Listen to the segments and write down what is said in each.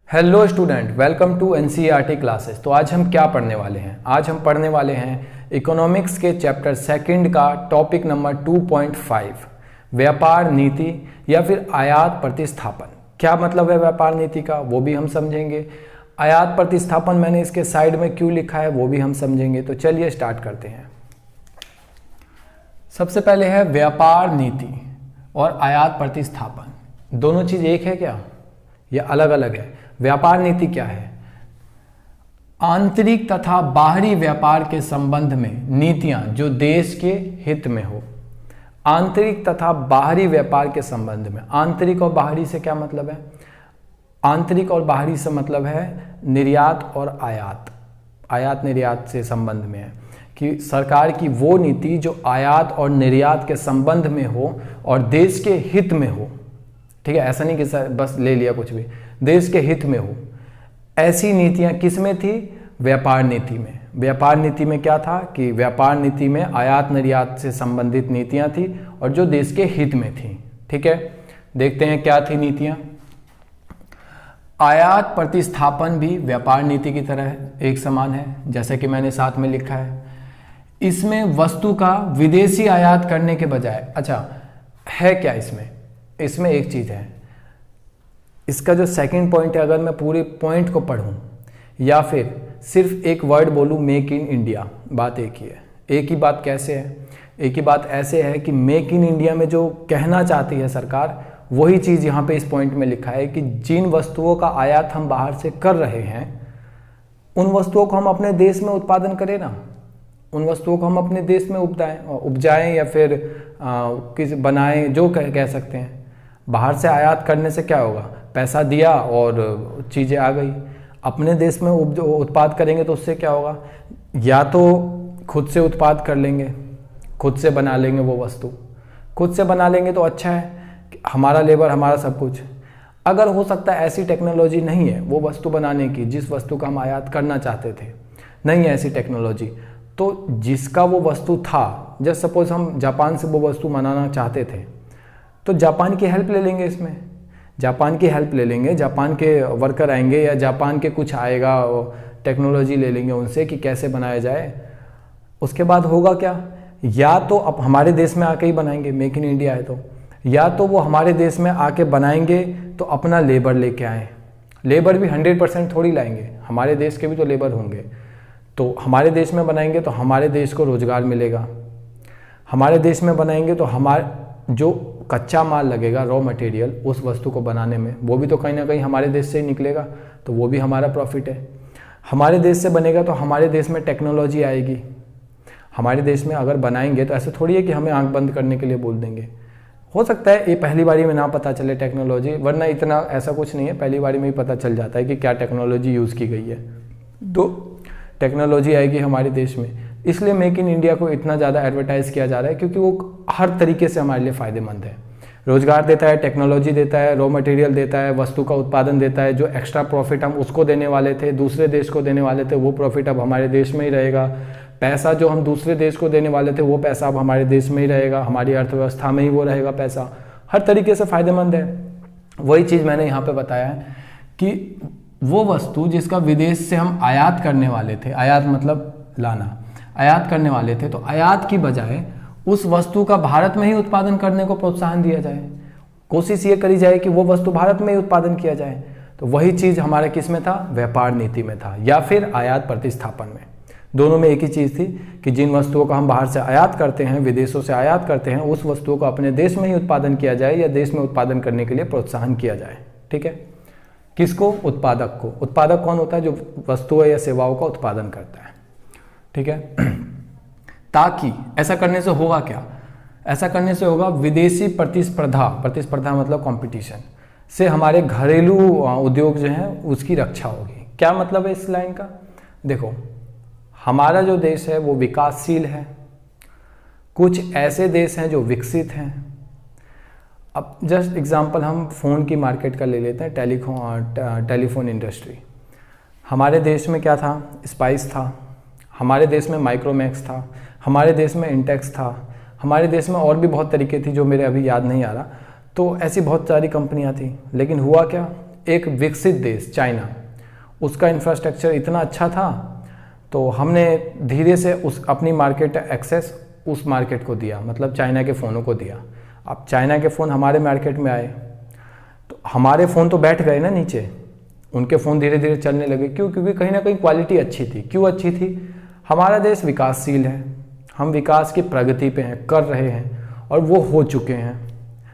Hello student, welcome to NCERT classes. तो आज हम क्या पढ़ने वाले हैं? आज हम पढ़ने वाले हैं इकोनॉमिक्स के चैप्टर सेकंड का टॉपिक नंबर 2.5 व्यापार नीति या फिर आयात प्रतिस्थापन। क्या मतलब है व्यापार नीति का, वो भी हम समझेंगे। आयात प्रतिस्थापन मैंने इसके साइड में क्यों लिखा है वो भी हम समझेंगे। तो चलिए स्टार्ट करते हैं। सबसे पहले है व्यापार नीति और आयात प्रतिस्थापन। दोनों चीज एक है क्या या अलग अलग है? व्यापार नीति क्या है? आंतरिक तथा बाहरी व्यापार के संबंध में नीतियां जो देश के हित में हो। आंतरिक तथा बाहरी व्यापार के संबंध में। आंतरिक और बाहरी से क्या मतलब है? आंतरिक और बाहरी से मतलब है निर्यात और आयात। आयात निर्यात से संबंध में है कि सरकार की वो नीति जो आयात और निर्यात के संबंध में हो और देश के हित में हो। ठीक है, ऐसा नहीं कि बस ले लिया कुछ भी, देश के हित में हो। ऐसी नीतियां किस में थी? व्यापार नीति में। व्यापार नीति में क्या था कि व्यापार नीति में आयात निर्यात से संबंधित नीतियां थी और जो देश के हित में थी। ठीक है, देखते हैं क्या थी नीतियां। आयात प्रतिस्थापन भी व्यापार नीति की तरह एक समान है, जैसे कि मैंने साथ में लिखा है। इसमें वस्तु का विदेशी आयात करने के बजाय, अच्छा है क्या इसमें एक चीज है। इसका जो सेकंड पॉइंट है, अगर मैं पूरे पॉइंट को पढूं या फिर सिर्फ एक वर्ड बोलूं मेक इन इंडिया, बात एक ही है। एक ही बात कैसे है? एक ही बात ऐसे है कि मेक इन इंडिया में जो कहना चाहती है सरकार, वही चीज यहां पे इस पॉइंट में लिखा है कि जिन वस्तुओं का आयात हम बाहर से कर रहे हैं उन वस्तुओं को हम अपने देश में उत्पादन करें ना। उन वस्तुओं को हम अपने देश में उपजाएं या फिर किस बनाएं, जो कह सकते हैं। बाहर से आयात करने से क्या होगा? पैसा दिया और चीज़ें आ गई। अपने देश में उत्पाद करेंगे तो उससे क्या होगा? या तो खुद से उत्पाद कर लेंगे, खुद से बना लेंगे वो वस्तु। खुद से बना लेंगे तो अच्छा है, हमारा लेबर, हमारा सब कुछ। अगर हो सकता है ऐसी टेक्नोलॉजी नहीं है वो वस्तु बनाने की जिस वस्तु का हम आयात करना चाहते थे, नहीं है ऐसी टेक्नोलॉजी, तो जिसका वो वस्तु था, जस्ट सपोज हम जापान से वो वस्तु बनाना चाहते थे तो जापान की हेल्प ले लेंगे। इसमें जापान की हेल्प ले लेंगे, जापान के वर्कर आएंगे या जापान के कुछ आएगा, टेक्नोलॉजी ले लेंगे उनसे कि कैसे बनाया जाए। उसके बाद होगा क्या? या तो अब हमारे देश में आके ही बनाएंगे, मेक इन इंडिया है तो, या तो वो हमारे देश में आके बनाएंगे तो अपना लेबर लेके आए। लेबर भी 100% थोड़ी लाएंगे, हमारे देश के भी तो लेबर होंगे। तो हमारे देश में बनाएंगे तो हमारे देश को रोजगार मिलेगा। हमारे देश में बनाएंगे तो हमारे जो कच्चा माल लगेगा, रॉ मटेरियल, उस वस्तु को बनाने में, वो भी तो कहीं ना कहीं हमारे देश से ही निकलेगा, तो वो भी हमारा प्रॉफिट है। हमारे देश से बनेगा तो हमारे देश में टेक्नोलॉजी आएगी। हमारे देश में अगर बनाएंगे तो ऐसे थोड़ी है कि हमें आंख बंद करने के लिए बोल देंगे। हो सकता है ये पहली बारी में ना पता चले टेक्नोलॉजी, वरना इतना ऐसा कुछ नहीं है, पहली बारी में ही पता चल जाता है कि क्या टेक्नोलॉजी यूज़ की गई है। तो टेक्नोलॉजी आएगी हमारे देश में, इसलिए मेक इन इंडिया को इतना ज़्यादा एडवर्टाइज किया जा रहा है क्योंकि वो हर तरीके से हमारे लिए फ़ायदेमंद है। रोजगार देता है, टेक्नोलॉजी देता है, रॉ मटेरियल देता है, वस्तु का उत्पादन देता है। जो एक्स्ट्रा प्रॉफिट हम उसको देने वाले थे, दूसरे देश को देने वाले थे, वो प्रॉफिट अब हमारे देश में ही रहेगा। पैसा जो हम दूसरे देश को देने वाले थे वो पैसा अब हमारे देश में ही रहेगा, हमारी अर्थव्यवस्था में ही वो रहेगा पैसा। हर तरीके से फ़ायदेमंद है। वही चीज़ मैंने यहाँ पर बताया है कि वो वस्तु जिसका विदेश से हम आयात करने वाले थे, आयात मतलब लाना, आयात करने वाले थे, तो आयात की बजाय उस वस्तु का भारत में ही उत्पादन करने को प्रोत्साहन दिया जाए। कोशिश ये करी जाए कि वो वस्तु भारत में ही उत्पादन किया जाए। तो वही चीज़ हमारे किस में था? व्यापार नीति में था या फिर आयात प्रतिस्थापन में। दोनों में एक ही चीज़ थी कि जिन वस्तुओं का हम बाहर से आयात करते हैं, विदेशों से आयात करते हैं, उस वस्तुओं को अपने देश में ही उत्पादन किया जाए या देश में उत्पादन करने के लिए प्रोत्साहन किया जाए। ठीक है, किसको? उत्पादक को। उत्पादक कौन होता है? जो वस्तुओं या सेवाओं का उत्पादन करता है। ठीक है, ताकि ऐसा करने से होगा क्या? ऐसा करने से होगा विदेशी प्रतिस्पर्धा, प्रतिस्पर्धा मतलब कंपटीशन से हमारे घरेलू उद्योग जो हैं उसकी रक्षा होगी। क्या मतलब है इस लाइन का? देखो, हमारा जो देश है वो विकासशील है, कुछ ऐसे देश हैं जो विकसित हैं। अब जस्ट एग्जांपल हम फ़ोन की मार्केट का ले लेते हैं, टेलीफोन इंडस्ट्री। हमारे देश में क्या था? स्पाइस था, हमारे देश में माइक्रोमैक्स था, हमारे देश में इंटेक्स था, हमारे देश में और भी बहुत तरीके थी जो मेरे अभी याद नहीं आ रहा। तो ऐसी बहुत सारी कंपनियां थी, लेकिन हुआ क्या? एक विकसित देश चाइना, उसका इंफ्रास्ट्रक्चर इतना अच्छा था, तो हमने धीरे से उस अपनी मार्केट एक्सेस उस मार्केट को दिया, मतलब चाइना के फ़ोनों को दिया। अब चाइना के फ़ोन हमारे मार्केट में आए तो हमारे फ़ोन तो बैठ गए ना नीचे, उनके फ़ोन धीरे धीरे चलने लगे। क्यों? क्योंकि कहीं ना कहीं क्वालिटी अच्छी थी। क्यों अच्छी थी? हमारा देश विकासशील है, हम विकास की प्रगति पे हैं, कर रहे हैं और वो हो चुके हैं।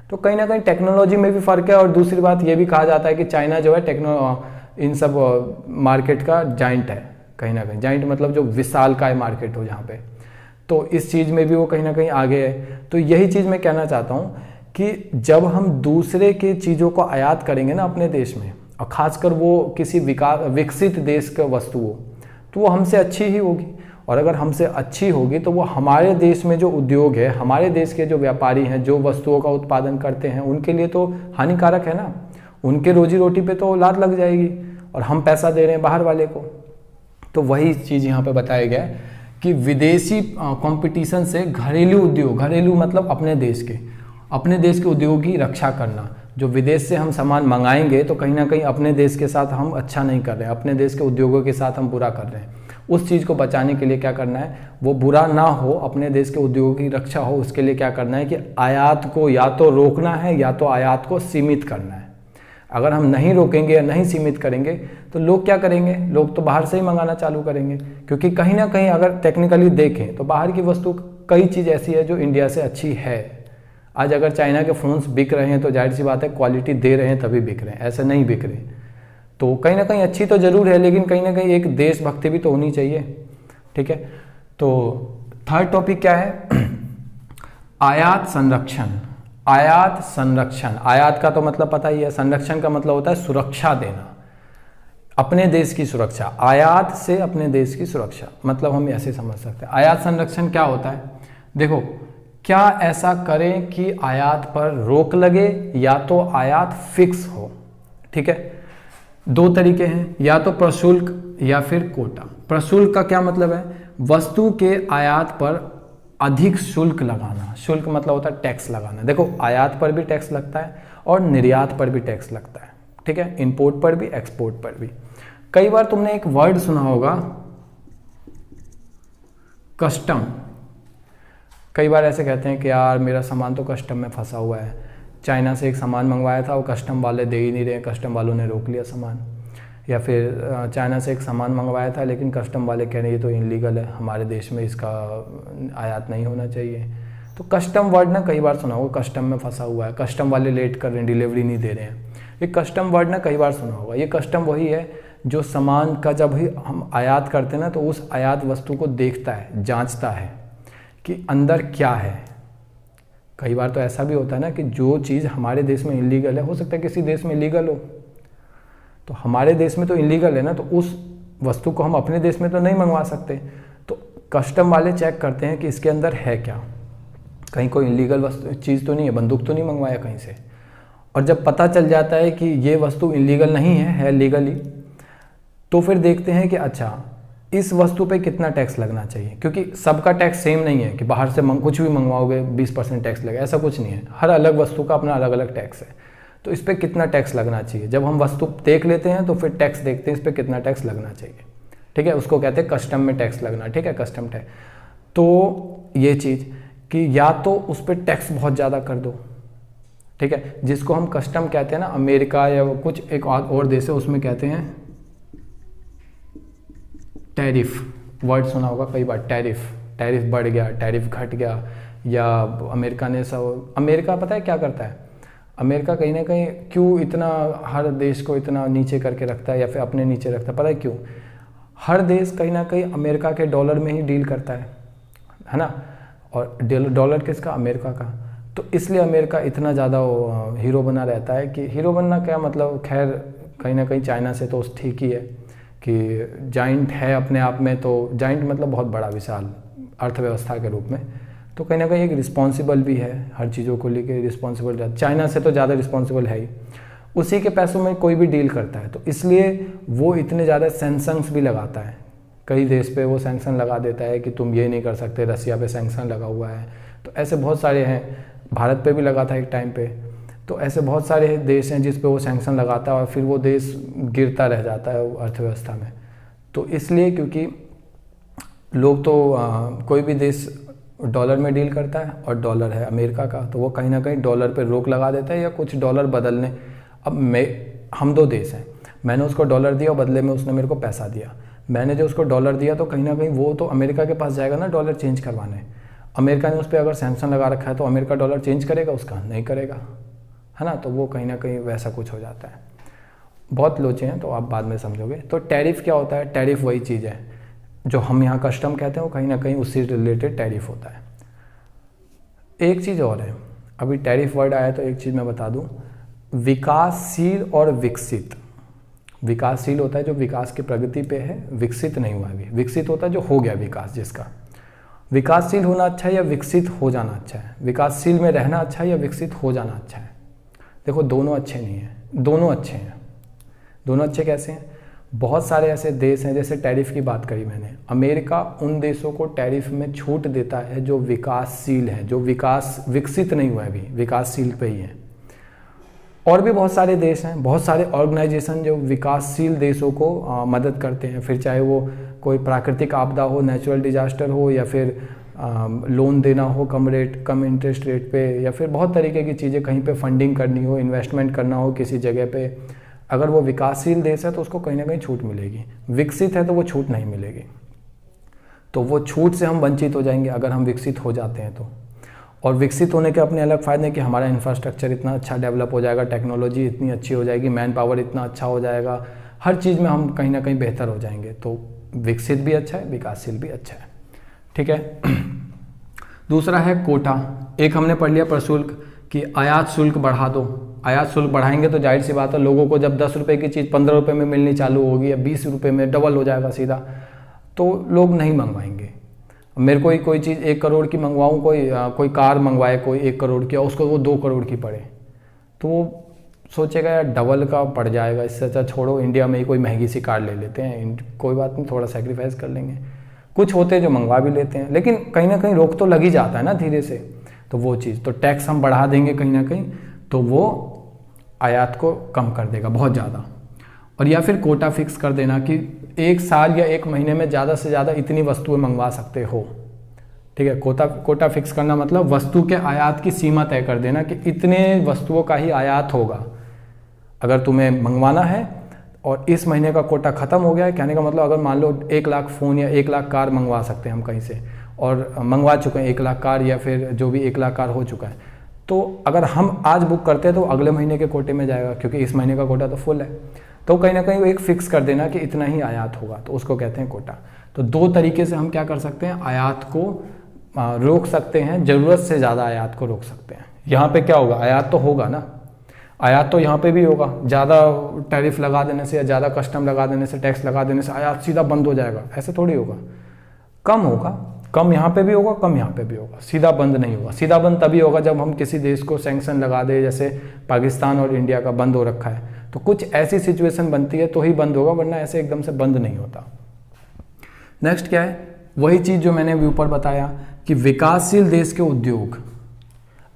तो कहीं ना कहीं टेक्नोलॉजी में भी फ़र्क है। और दूसरी बात ये भी कहा जाता है कि चाइना जो है इन सब मार्केट का जाइंट है, कहीं ना कहीं जाइंट मतलब जो विशालकाय मार्केट हो जहाँ पे, तो इस चीज़ में भी वो कहीं ना कहीं आगे है। तो यही चीज़ मैं कहना चाहता हूँ कि जब हम दूसरे के चीज़ों को आयात करेंगे ना अपने देश में, और ख़ासकर वो किसी विकसित देश का वस्तु हो, तो वो हमसे अच्छी ही होगी। और अगर हमसे अच्छी होगी तो वो हमारे देश में जो उद्योग है, हमारे देश के जो व्यापारी हैं, जो वस्तुओं का उत्पादन करते हैं, उनके लिए तो हानिकारक है ना। उनके रोजी रोटी पे तो लात लग जाएगी और हम पैसा दे रहे हैं बाहर वाले को। तो वही चीज़ यहाँ पे बताया गया है कि विदेशी कंपटीशन से घरेलू उद्योग, घरेलू मतलब अपने देश के उद्योग की रक्षा करना। जो विदेश से हम सामान मंगाएंगे तो कहीं ना कहीं अपने देश के साथ हम अच्छा नहीं कर रहे हैं, अपने देश के उद्योगों के साथ हम बुरा कर रहे हैं। उस चीज़ को बचाने के लिए क्या करना है, वो बुरा ना हो, अपने देश के उद्योगों की रक्षा हो, उसके लिए क्या करना है कि आयात को या तो रोकना है या तो आयात को सीमित करना है। अगर हम नहीं रोकेंगे या नहीं सीमित करेंगे तो लोग क्या करेंगे, लोग तो बाहर से ही मंगाना चालू करेंगे। क्योंकि कहीं ना कहीं अगर टेक्निकली देखें तो बाहर की वस्तु कई चीज़ ऐसी है जो इंडिया से अच्छी है। आज अगर चाइना के फ़ोन्स बिक रहे हैं तो जाहिर सी बात है क्वालिटी दे रहे हैं तभी बिक रहे हैं, ऐसे नहीं बिक रहे। तो कहीं ना कहीं अच्छी तो ज़रूर है, लेकिन कहीं ना कहीं एक देशभक्ति भी तो होनी चाहिए। ठीक है, तो थर्ड टॉपिक क्या है? आयात संरक्षण। आयात संरक्षण, आयात का तो मतलब पता ही है, संरक्षण का मतलब होता है सुरक्षा देना, अपने देश की सुरक्षा। आयात से अपने देश की सुरक्षा, मतलब हम ऐसे समझ सकते हैं। आयात संरक्षण क्या होता है? देखो, क्या ऐसा करें कि आयात पर रोक लगे या तो आयात फिक्स हो। ठीक है, दो तरीके हैं, या तो प्रशुल्क या फिर कोटा। प्रशुल्क का क्या मतलब है? वस्तु के आयात पर अधिक शुल्क लगाना। शुल्क मतलब होता है टैक्स लगाना। देखो, आयात पर भी टैक्स लगता है और निर्यात पर भी टैक्स लगता है। ठीक है, इंपोर्ट पर भी, एक्सपोर्ट पर भी। कई बार तुमने एक वर्ड सुना होगा, कस्टम। कई बार ऐसे कहते हैं कि यार मेरा सामान तो कस्टम में फंसा हुआ है, चाइना से एक सामान मंगवाया था, वो कस्टम वाले दे ही नहीं रहे, कस्टम वालों ने रोक लिया सामान। या फिर चाइना से एक सामान मंगवाया था लेकिन कस्टम वाले कह रहे हैं ये तो इनलीगल है, हमारे देश में इसका आयात नहीं होना चाहिए। तो कस्टम वर्ड ना कई बार सुना होगा, कस्टम में फंसा हुआ है, कस्टम वाले लेट कर रहे हैं, डिलीवरी नहीं दे रहे हैं। ये कस्टम वर्ड ना कई बार सुना होगा। ये कस्टम वही है जो सामान का जब भी हम आयात करते हैं ना, तो उस आयात वस्तु को देखता है, जाँचता है कि अंदर क्या है। कई बार तो ऐसा भी होता है ना कि जो चीज़ हमारे देश में इलीगल है, हो सकता है किसी देश में लीगल हो, तो हमारे देश में तो इलीगल है ना, तो उस वस्तु को हम अपने देश में तो नहीं मंगवा सकते। तो कस्टम वाले चेक करते हैं कि इसके अंदर है क्या, कहीं कोई इलीगल वस्तु चीज़ तो नहीं है, बंदूक तो नहीं मंगवाया कहीं से। और जब पता चल जाता है कि ये वस्तु इलीगल नहीं है लीगली, तो फिर देखते हैं कि अच्छा इस वस्तु पे कितना टैक्स लगना चाहिए। क्योंकि सबका टैक्स सेम नहीं है कि बाहर से कुछ भी मंगवाओगे 20% टैक्स लगेगा, ऐसा कुछ नहीं है। हर अलग वस्तु का अपना अलग अलग टैक्स है। तो इस पर कितना टैक्स लगना चाहिए, जब हम वस्तु देख लेते हैं तो फिर टैक्स देखते हैं इस पर कितना टैक्स लगना चाहिए। ठीक है, उसको कहते हैं कस्टम में टैक्स लगना। ठीक है, कस्टम टैक्स। तो ये चीज़ कि या तो उस पर टैक्स बहुत ज़्यादा कर दो, ठीक है, जिसको हम कस्टम कहते हैं ना, अमेरिका या कुछ एक और देश है उसमें कहते हैं टैरिफ। वर्ड सुना होगा कई बार, टैरिफ बढ़ गया, टैरिफ घट गया, या अमेरिका ने सब, अमेरिका पता है क्या करता है, अमेरिका कहीं ना कहीं क्यों इतना हर देश को इतना नीचे करके रखता है या फिर अपने नीचे रखता है, पता है क्यों? हर देश कहीं ना कहीं अमेरिका के डॉलर में ही डील करता है ना, और डॉलर किसका? अमेरिका का। तो इसलिए अमेरिका इतना ज़्यादा हीरो बना रहता है कि हीरो बनना क्या मतलब, खैर कहीं ना कहीं चाइना से तो ठीक ही है कि जाइंट है अपने आप में, तो जाइंट मतलब बहुत बड़ा विशाल अर्थव्यवस्था के रूप में, तो कहीं ना कहीं एक रिस्पॉन्सिबल भी है, हर चीज़ों को लेके रिस्पॉन्सिबल, चाइना से तो ज़्यादा रिस्पॉन्सिबल है ही, उसी के पैसों में कोई भी डील करता है, तो इसलिए वो इतने ज़्यादा सैंक्शंस भी लगाता है। कई देश पे वो सैंक्शन लगा देता है कि तुम ये नहीं कर सकते, रसिया पे सैंक्शन लगा हुआ है, तो ऐसे बहुत सारे हैं, भारत पे भी लगा था एक टाइम पे। तो ऐसे बहुत सारे देश हैं जिस पे वो सैंक्शन लगाता है और फिर वो देश गिरता रह जाता है अर्थव्यवस्था में। तो इसलिए क्योंकि लोग तो कोई भी देश डॉलर में डील करता है और डॉलर है अमेरिका का, तो वो कहीं ना कहीं डॉलर पे रोक लगा देता है या कुछ डॉलर बदलने। अब हम दो देश हैं, मैंने उसको डॉलर दिया और बदले में उसने मेरे को पैसा दिया। मैंने जो उसको डॉलर दिया तो कहीं ना कहीं वो तो अमेरिका के पास जाएगा ना डॉलर चेंज करवाने। अमेरिका ने उस पर अगर सैंक्शन लगा रखा है तो अमेरिका डॉलर चेंज करेगा उसका? नहीं करेगा, है ना। तो वो कहीं ना कहीं वैसा कुछ हो जाता है। बहुत लोचे हैं तो आप बाद में समझोगे। तो टैरिफ क्या होता है? टैरिफ वही चीज़ है जो हम यहाँ कस्टम कहते हैं, वो कहीं ना कहीं उससे रिलेटेड टैरिफ होता है। एक चीज़ और है, अभी टैरिफ वर्ड आया तो एक चीज़ मैं बता दूँ, विकासशील और विकसित। विकासशील होता है जो विकास की प्रगति पे है, विकसित नहीं हुआ अभी। विकसित होता है जो हो गया विकास जिसका। विकासशील होना अच्छा है या विकसित हो जाना अच्छा है? विकासशील में रहना अच्छा है या विकसित हो जाना अच्छा है? देखो दोनों अच्छे नहीं हैं, दोनों अच्छे हैं। दोनों अच्छे कैसे हैं? बहुत सारे ऐसे देश हैं, जैसे टैरिफ की बात करी मैंने, अमेरिका उन देशों को टैरिफ में छूट देता है जो विकासशील है, जो विकसित नहीं हुआ है अभी, विकासशील पे ही है। और भी बहुत सारे देश हैं, बहुत सारे ऑर्गेनाइजेशन जो विकासशील देशों को मदद करते हैं, फिर चाहे वो कोई प्राकृतिक आपदा हो, नेचुरल डिजास्टर हो, या फिर लोन देना हो कम इंटरेस्ट रेट पे, या फिर बहुत तरीके की चीज़ें, कहीं पे फंडिंग करनी हो, इन्वेस्टमेंट करना हो किसी जगह पे। अगर वो विकासशील देश है तो उसको कहीं ना कहीं छूट मिलेगी। विकसित है तो वो छूट नहीं मिलेगी। तो वो छूट से हम वंचित हो जाएंगे अगर हम विकसित हो जाते हैं तो। और विकसित होने के अपने अलग फ़ायदे हैं कि हमारा इंफ्रास्ट्रक्चर इतना अच्छा डेवलप हो जाएगा, टेक्नोलॉजी इतनी अच्छी हो जाएगी, मैन पावर इतना अच्छा हो जाएगा, हर चीज़ में हम कहीं ना कहीं बेहतर हो जाएंगे। तो विकसित भी अच्छा है, विकासशील भी अच्छा है। ठीक है। दूसरा है कोटा। एक हमने पढ़ लिया प्रशुल्क कि आयात शुल्क बढ़ा दो। आयात शुल्क बढ़ाएंगे तो जाहिर सी बात है लोगों को जब 10 रुपये की चीज़ 15 रुपये में मिलनी चालू होगी या 20 रुपये में डबल हो जाएगा सीधा, तो लोग नहीं मंगवाएंगे। मेरे को ही कोई चीज़ 1 करोड़ की मंगवाऊँ, कोई कार मंगवाए कोई 1 करोड़ की और उसको वो 2 करोड़ की पड़े, तो वो सोचेगा यार डबल का पड़ जाएगा, इससे अच्छा छोड़ो इंडिया में ही कोई महंगी सी कार ले लेते हैं, कोई बात नहीं थोड़ा सेक्रीफाइस कर लेंगे। कुछ होते हैं जो मंगवा भी लेते हैं, लेकिन कहीं ना कहीं रोक तो लग ही जाता है ना धीरे से। तो वो चीज़, तो टैक्स हम बढ़ा देंगे कहीं ना कहीं तो वो आयात को कम कर देगा बहुत ज़्यादा। और या फिर कोटा फिक्स कर देना कि 1 साल या 1 महीने में ज़्यादा से ज़्यादा इतनी वस्तुएं मंगवा सकते हो। ठीक है, कोटा फिक्स करना मतलब वस्तु के आयात की सीमा तय कर देना कि इतने वस्तुओं का ही आयात होगा। अगर तुम्हें मंगवाना है और इस महीने का कोटा ख़त्म हो गया है, कहने का मतलब अगर मान लो 1 लाख फ़ोन या 1 लाख कार मंगवा सकते हैं हम कहीं से, और मंगवा चुके हैं 1 लाख कार या फिर जो भी 1 लाख कार हो चुका है, तो अगर हम आज बुक करते हैं तो अगले महीने के कोटे में जाएगा क्योंकि इस महीने का कोटा तो फुल है। तो कहीं ना कहीं एक फिक्स कर देना कि इतना ही आयात होगा, तो उसको कहते हैं कोटा। तो 2 तरीके से हम क्या कर सकते हैं, आयात को रोक सकते हैं, ज़रूरत से ज़्यादा आयात को रोक सकते हैं। यहाँ पे क्या होगा, आयात तो होगा ना, आयात तो यहाँ पे भी होगा। ज़्यादा टैरिफ लगा देने से या ज़्यादा कस्टम लगा देने से, टैक्स लगा देने से आयात सीधा बंद हो जाएगा, ऐसे थोड़ी होगा। कम होगा, कम यहाँ पे भी होगा, कम यहाँ पे भी होगा, सीधा बंद नहीं होगा। सीधा बंद तभी होगा जब हम किसी देश को सैंक्शन लगा दे, जैसे पाकिस्तान और इंडिया का बंद हो रखा है, तो कुछ ऐसी सिचुएशन बनती है तो ही बंद होगा, वरना ऐसे एकदम से बंद नहीं होता। नेक्स्ट क्या है, वही चीज़ जो मैंने अभी ऊपर बताया कि विकासशील देश के उद्योग,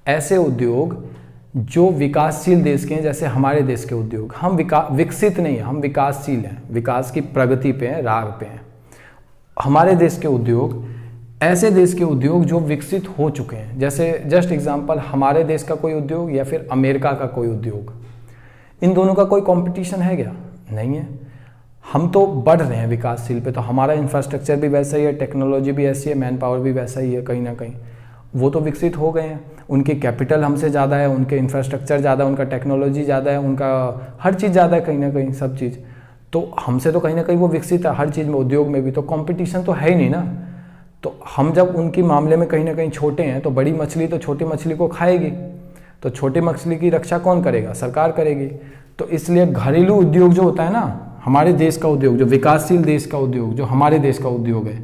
ऐसे उद्योग जो विकासशील देश के हैं, जैसे हमारे देश के उद्योग, हम विकसित नहीं है, हम विकासशील हैं, विकास की प्रगति पे हैं, राह पे हैं। हमारे देश के उद्योग ऐसे देश के उद्योग जो विकसित हो चुके हैं, जैसे जस्ट एग्जांपल हमारे देश का कोई उद्योग या फिर अमेरिका का कोई उद्योग, इन दोनों का कोई कंपटीशन है क्या? नहीं है। हम तो बढ़ रहे हैं विकासशील पे, तो हमारा इंफ्रास्ट्रक्चर भी वैसा ही है, टेक्नोलॉजी भी ऐसी है, मैन पावर भी वैसा ही है कहीं ना कहीं। वो तो विकसित हो गए हैं, उनकी कैपिटल हमसे ज़्यादा है, उनके इंफ्रास्ट्रक्चर ज़्यादा, उनका टेक्नोलॉजी ज़्यादा है, उनका हर चीज़ ज़्यादा है कहीं ना कहीं, सब चीज़। तो हमसे तो कहीं ना कहीं वो विकसित है हर चीज़ में, उद्योग में भी। तो कंपटीशन तो है ही नहीं ना। तो हम जब उनके मामले में कहीं ना कहीं छोटे हैं, तो बड़ी मछली तो छोटी मछली को खाएगी, तो छोटी मछली की रक्षा कौन करेगा? सरकार करेगी। तो इसलिए घरेलू उद्योग जो होता है ना, हमारे देश का उद्योग, जो विकासशील देश का उद्योग, जो हमारे देश का उद्योग है,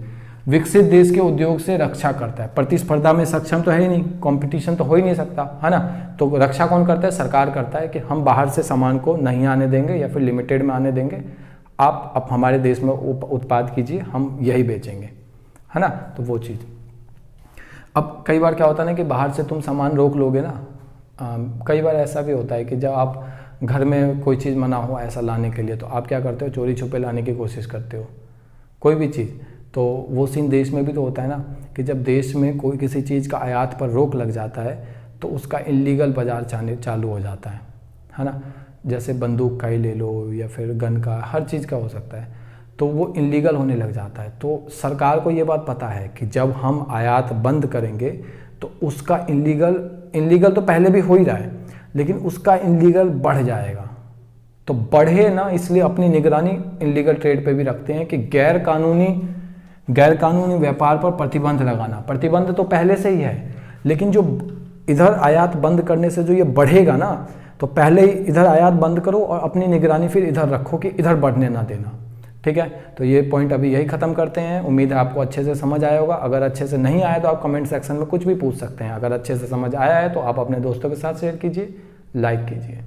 विकसित देश के उद्योग से रक्षा करता है। प्रतिस्पर्धा में सक्षम तो है ही नहीं, कंपटीशन तो हो ही नहीं सकता, है ना। तो रक्षा कौन करता है? सरकार करता है कि हम बाहर से सामान को नहीं आने देंगे या फिर लिमिटेड में आने देंगे, आप हमारे देश में उत्पाद कीजिए, हम यही बेचेंगे, है ना। तो वो चीज़। अब कई बार क्या होता है ना कि बाहर से तुम सामान रोक लोगे ना, कई बार ऐसा भी होता है कि जब आप घर में कोई चीज़ मना हो ऐसा लाने के लिए, तो आप क्या करते हो, चोरी छुपे लाने की कोशिश करते हो कोई भी चीज़। तो वो सीन देश में भी तो होता है ना, कि जब देश में कोई किसी चीज़ का आयात पर रोक लग जाता है तो उसका इलीगल बाज़ार चालू हो जाता है ना। जैसे बंदूक का ही ले लो या फिर गन का, हर चीज़ का हो सकता है, तो वो इलीगल होने लग जाता है। तो सरकार को ये बात पता है कि जब हम आयात बंद करेंगे तो उसका इलीगल तो पहले भी हो ही रहा है, लेकिन उसका इलीगल बढ़ जाएगा। तो बढ़े ना, इसलिए अपनी निगरानी इलीगल ट्रेड पे भी रखते हैं कि गैर कानूनी व्यापार पर प्रतिबंध लगाना। प्रतिबंध तो पहले से ही है, लेकिन जो इधर आयात बंद करने से जो ये बढ़ेगा ना, तो पहले ही इधर आयात बंद करो और अपनी निगरानी फिर इधर रखो कि इधर बढ़ने ना देना। ठीक है, तो ये पॉइंट अभी यही ख़त्म करते हैं। उम्मीद है आपको अच्छे से समझ आया होगा। अगर अच्छे से नहीं आया तो आप कमेंट सेक्शन में कुछ भी पूछ सकते हैं। अगर अच्छे से समझ आया है तो आप अपने दोस्तों के साथ शेयर कीजिए, लाइक कीजिए।